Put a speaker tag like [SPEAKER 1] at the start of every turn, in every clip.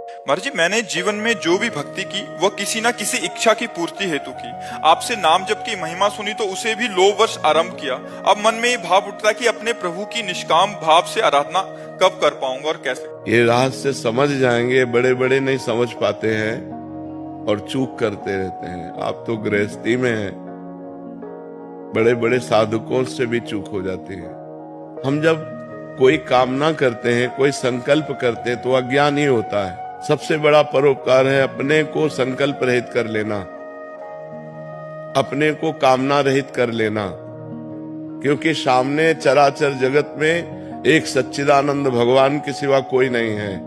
[SPEAKER 1] महाराज जी, मैंने जीवन में जो भी भक्ति की वह किसी ना किसी इच्छा की पूर्ति हेतु की। आपसे नाम जप की महिमा सुनी तो उसे भी 9 वर्ष आरंभ किया। अब मन में ये भाव उठता है कि अपने प्रभु की निष्काम भाव से आराधना कब कर पाऊंगा और कैसे।
[SPEAKER 2] ये रहस्य समझ जाएंगे, बड़े बड़े नहीं समझ पाते हैं और चूक करते रहते हैं। आप तो गृहस्थी में हैं, बड़े बड़े साधकों से भी चूक हो जाती है। हम जब कोई कामना करते हैं, कोई संकल्प करते हैं तो अज्ञान ही होता है। सबसे बड़ा परोपकार है अपने को संकल्प रहित कर लेना, अपने को कामना रहित कर लेना। क्योंकि सामने चराचर जगत में एक सच्चिदानंद भगवान के सिवा कोई नहीं है।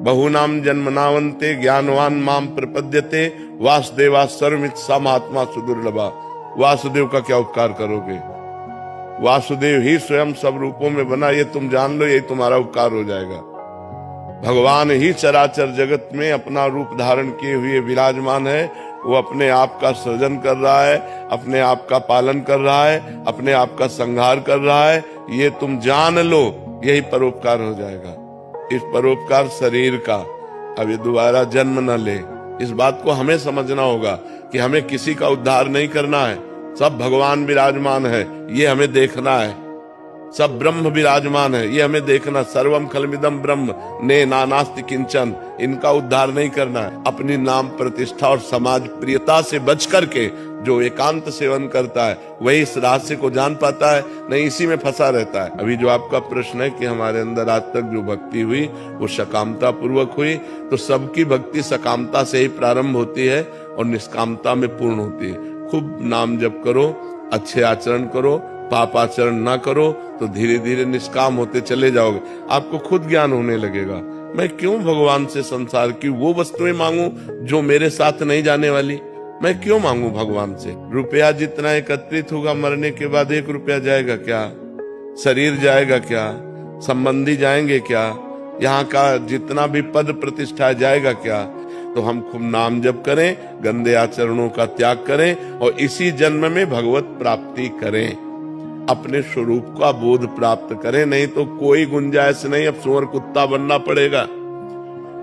[SPEAKER 2] बहुनाम जन्मनावंते ज्ञानवान माम प्रपद्यते वासुदेवा सर्वमित सा महात्मा सुदुर्लभा। वासुदेव का क्या उपकार करोगे? वासुदेव ही स्वयं सब रूपों में बना, ये तुम जान लो, यही तुम्हारा उपकार हो जाएगा। भगवान ही चराचर जगत में अपना रूप धारण किए हुए विराजमान है। वो अपने आप का सृजन कर रहा है, अपने आप का पालन कर रहा है, अपने आप का संहार कर रहा है। ये तुम जान लो, यही परोपकार हो जाएगा। इस परोपकार शरीर का अब ये दोबारा जन्म न ले, इस बात को हमें समझना होगा कि हमें किसी का उद्धार नहीं करना है। सब भगवान विराजमान है, ये हमें देखना है। सब ब्रह्म विराजमान है, ये हमें देखना। सर्वम खलमिदम ब्रह्म ने नानास्ति किंचन, इनका उद्धार नहीं करना है। अपनी नाम प्रतिष्ठा और समाज प्रियता से बच करके जो एकांत सेवन करता है वही इस रहस्य को जान पाता है, नहीं इसी में फंसा रहता है। अभी जो आपका प्रश्न है कि हमारे अंदर आज तक जो भक्ति हुई वो सकामता पूर्वक हुई, तो सबकी भक्ति सकामता से ही प्रारंभ होती है और निष्कामता में पूर्ण होती है। खूब नाम जप करो, अच्छे आचरण करो, पाप आचरण ना करो, तो धीरे धीरे निष्काम होते चले जाओगे। आपको खुद ज्ञान होने लगेगा, मैं क्यों भगवान से संसार की वो वस्तुएं मांगू जो मेरे साथ नहीं जाने वाली। मैं क्यों मांगू भगवान से? रुपया जितना एकत्रित होगा मरने के बाद 1 रुपया जाएगा क्या? शरीर जाएगा क्या? संबंधी जाएंगे क्या? यहाँ का जितना भी पद प्रतिष्ठा जाएगा क्या? तो हम खूब नाम जप करें, गंदे आचरणों का त्याग करें और इसी जन्म में भगवत प्राप्ति करें, अपने स्वरूप का बोध प्राप्त करें। नहीं तो कोई गुंजाइश नहीं, अब सुअर कुत्ता बनना पड़ेगा।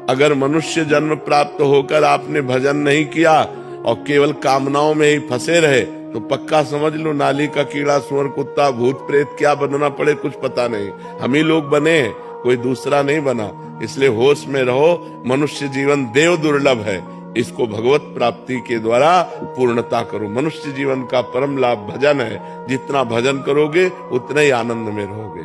[SPEAKER 2] अगर मनुष्य जन्म प्राप्त होकर आपने भजन नहीं किया और केवल कामनाओं में ही फंसे रहे तो पक्का समझ लो नाली का कीड़ा, सुअर कुत्ता, भूत प्रेत क्या बनना पड़े कुछ पता नहीं। हम ही लोग बने, कोई दूसरा नहीं बना। इसलिए होश में रहो, मनुष्य जीवन देव दुर्लभ है, इसको भगवत प्राप्ति के द्वारा पूर्णता करो। मनुष्य जीवन का परम लाभ भजन है, जितना भजन करोगे उतना ही आनंद में रहोगे।